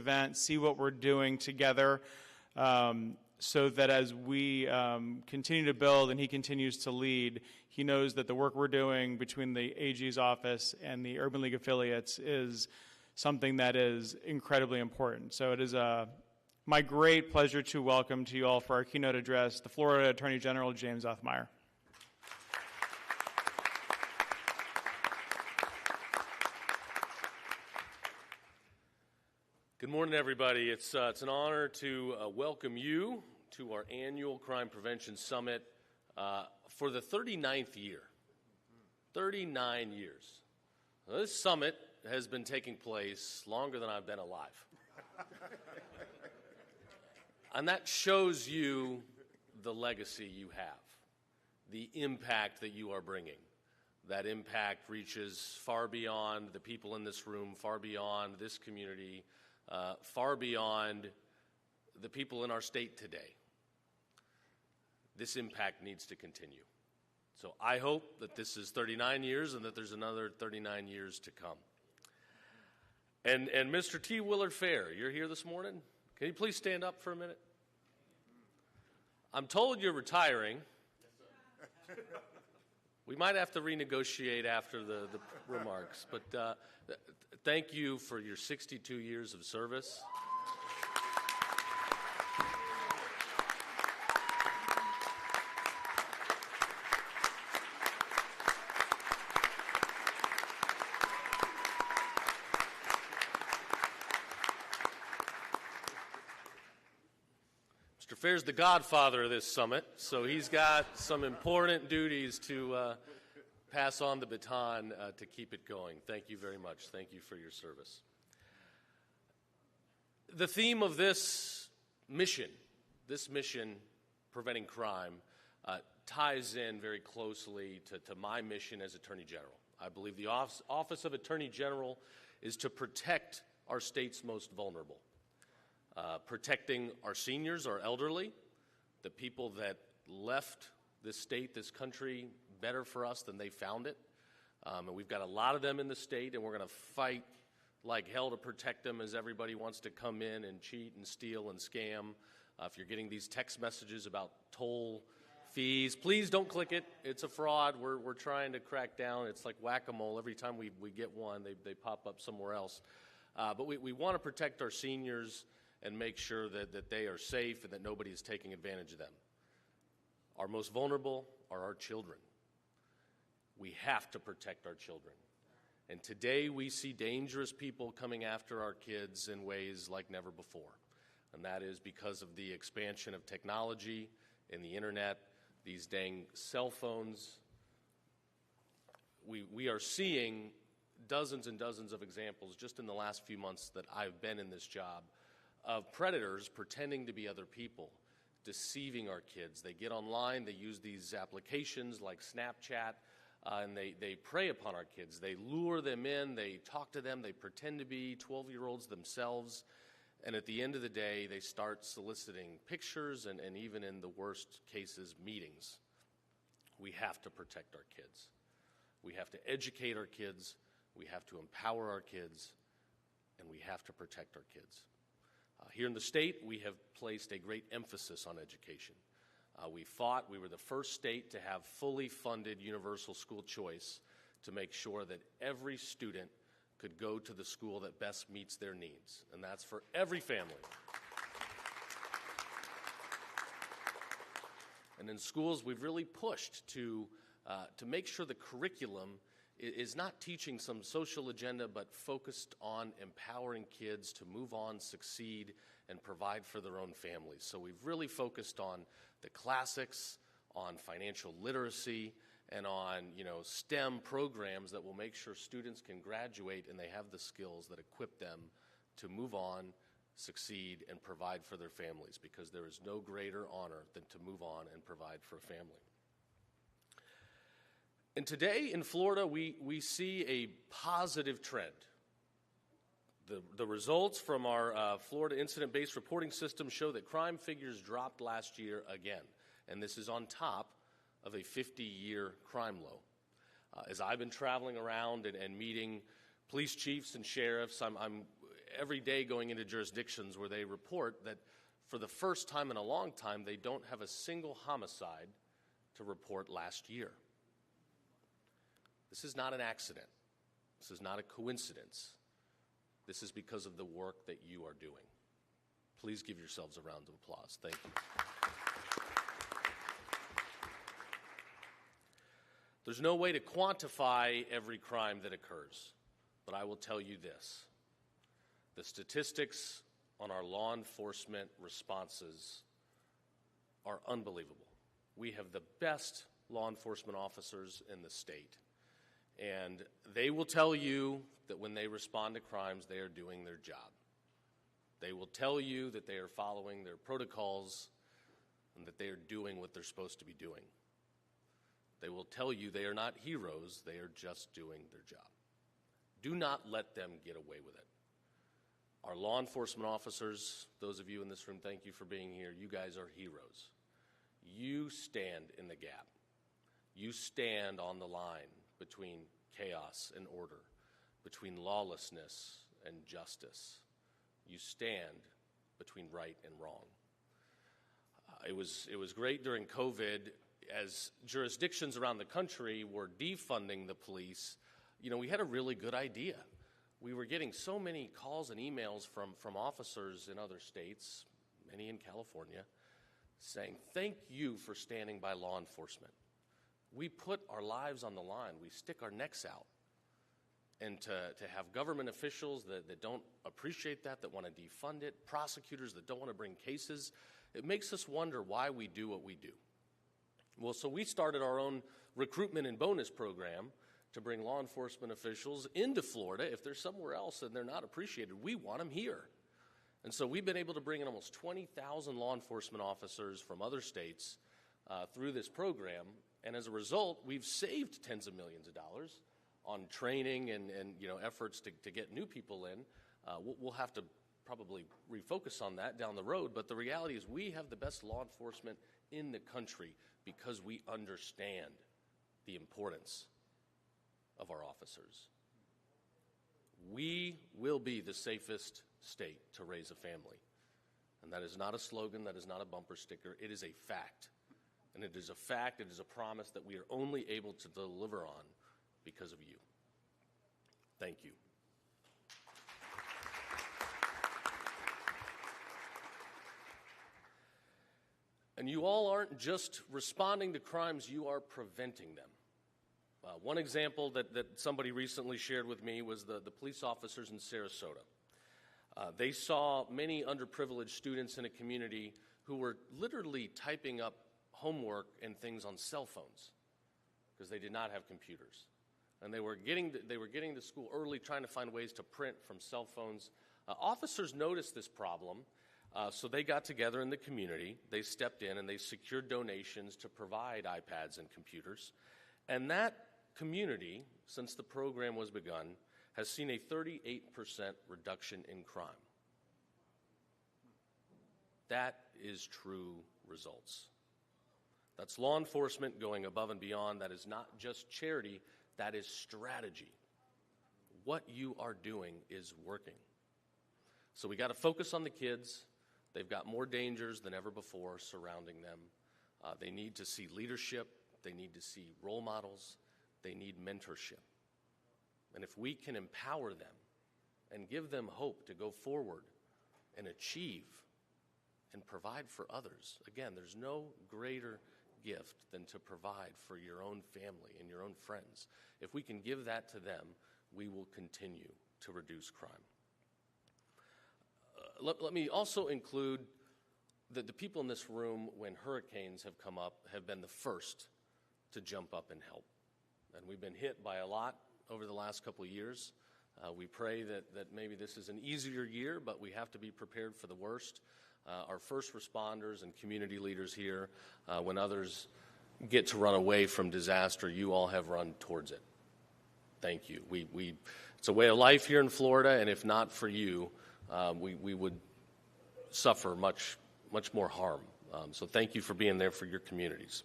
event, see what we're doing together, so that as we continue to build and he continues to lead, he knows that the work we're doing between the AG's office and the Urban League affiliates is something that is incredibly important. So it is my great pleasure to welcome to you all for our keynote address, the Florida Attorney General, James Uthmeier. Good morning, everybody. It's an honor to welcome you to our annual Crime Prevention Summit for the 39th year. 39 years. Now, this summit has been taking place longer than I've been alive. And that shows you the legacy you have, the impact that you are bringing. That impact reaches far beyond the people in this room, far beyond this community, far beyond the people in our state today. This impact needs to continue. So I hope that this is 39 years and that there's another 39 years to come. And Mr. T. Willard Fair, you're here this morning? Can you please stand up for a minute? I'm told you're retiring. Yes, sir. We might have to renegotiate after the remarks, but thank you for your 62 years of service. Mr. Fair's the godfather of this summit, so he's got some important duties to pass on the baton to keep it going. Thank you very much. Thank you for your service. The theme of this mission, preventing crime, ties in very closely to my mission as Attorney General. I believe the Office of Attorney General is to protect our state's most vulnerable. Protecting our seniors, our elderly, the people that left this state, this country, better for us than they found it. And we've got a lot of them in the state, and we're going to fight like hell to protect them as everybody wants to come in and cheat and steal and scam. If you're getting these text messages about toll fees, please don't click it. It's a fraud. We're trying to crack down. It's like whack-a-mole. Every time we get one, they pop up somewhere else. But we want to protect our seniors and make sure that they are safe and that nobody is taking advantage of them. Our most vulnerable are our children. We have to protect our children. And today we see dangerous people coming after our kids in ways like never before. And that is because of the expansion of technology and the internet, these dang cell phones. We are seeing dozens and dozens of examples just in the last few months that I've been in this job of predators pretending to be other people, deceiving our kids. They get online, they use these applications like Snapchat, and they prey upon our kids. They lure them in, they talk to them, they pretend to be 12-year-olds themselves, and at the end of the day, they start soliciting pictures and even in the worst cases, meetings. We have to protect our kids. We have to educate our kids, we have to empower our kids, and we have to protect our kids. Here in the state, we have placed a great emphasis on education. We were the first state to have fully funded universal school choice to make sure that every student could go to the school that best meets their needs, and that's for every family. And in schools, we've really pushed to make sure the curriculum is not teaching some social agenda, but focused on empowering kids to move on, succeed, and provide for their own families. So we've really focused on the classics, on financial literacy, and on STEM programs that will make sure students can graduate and they have the skills that equip them to move on, succeed, and provide for their families, because there is no greater honor than to move on and provide for a family. And today in Florida, we see a positive trend. The results from our Florida incident-based reporting system show that crime figures dropped last year again, and this is on top of a 50-year crime low. As I've been traveling around and meeting police chiefs and sheriffs, I'm every day going into jurisdictions where they report that for the first time in a long time, they don't have a single homicide to report last year. This is not an accident. This is not a coincidence. This is because of the work that you are doing. Please give yourselves a round of applause. Thank you. There's no way to quantify every crime that occurs, but I will tell you this. The statistics on our law enforcement responses are unbelievable. We have the best law enforcement officers in the state, and they will tell you that when they respond to crimes, they are doing their job. They will tell you that they are following their protocols and that they are doing what they're supposed to be doing. They will tell you they are not heroes, they are just doing their job. Do not let them get away with it. Our law enforcement officers, those of you in this room, thank you for being here. You guys are heroes. You stand in the gap. You stand on the line between chaos and order, between lawlessness and justice. You stand between right and wrong. It was great during COVID as jurisdictions around the country were defunding the police. You know, we had a really good idea. We were getting so many calls and emails from officers in other states, many in California, saying, thank you for standing by law enforcement. We put our lives on the line. We stick our necks out. And to have government officials that don't appreciate that want to defund it, prosecutors that don't want to bring cases, it makes us wonder why we do what we do. Well, so we started our own recruitment and bonus program to bring law enforcement officials into Florida. If they're somewhere else and they're not appreciated, we want them here. And so we've been able to bring in almost 20,000 law enforcement officers from other states through this program. And as a result, we've saved tens of millions of dollars on training and efforts to get new people in. We'll have to probably refocus on that down the road. But the reality is we have the best law enforcement in the country because we understand the importance of our officers. We will be the safest state to raise a family. And that is not a slogan, that is not a bumper sticker, it is a fact. And it is a fact, it is a promise that we are only able to deliver on because of you. Thank you. And you all aren't just responding to crimes, you are preventing them. One example that somebody recently shared with me was the police officers in Sarasota. They saw many underprivileged students in a community who were literally typing up homework and things on cell phones because they did not have computers. And they were getting to school early, trying to find ways to print from cell phones. Officers noticed this problem. So they got together in the community, they stepped in, and they secured donations to provide iPads and computers. And that community, since the program was begun, has seen a 38% reduction in crime. That is true results. That's law enforcement going above and beyond. That is not just charity, that is strategy. What you are doing is working. So we got to focus on the kids. They've got more dangers than ever before surrounding them. They need to see leadership. They need to see role models. They need mentorship. And if we can empower them and give them hope to go forward and achieve and provide for others, again, there's no greater gift than to provide for your own family and your own friends. If we can give that to them, we will continue to reduce crime. Let me also include that the people in this room, when hurricanes have come up, have been the first to jump up and help. And we've been hit by a lot over the last couple of years. We pray that maybe this is an easier year, but we have to be prepared for the worst. Our first responders and community leaders here, when others get to run away from disaster, you all have run towards it. Thank you. It's a way of life here in Florida, and if not for you, we would suffer much more harm. So thank you for being there for your communities.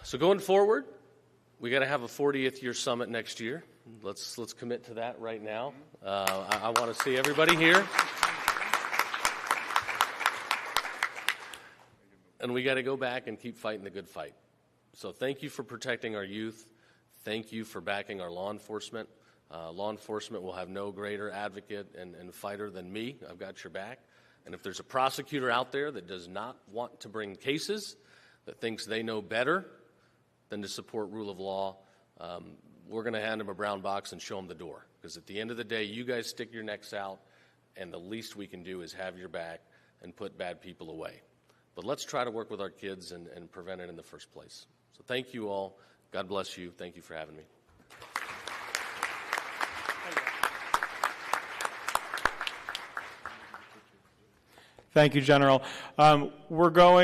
So going forward, We got to have a 40th year summit next year. Let's commit to that right now. I want to see everybody here. And we got to go back and keep fighting the good fight. So thank you for protecting our youth. Thank you for backing our law enforcement. Law enforcement will have no greater advocate and fighter than me. I've got your back. And if there's a prosecutor out there that does not want to bring cases, that thinks they know better than to support rule of law, we're going to hand them a brown box and show them the door. Because at the end of the day, you guys stick your necks out, and the least we can do is have your back and put bad people away. But let's try to work with our kids and prevent it in the first place. So thank you all. God bless you. Thank you for having me. Thank you, General. We're going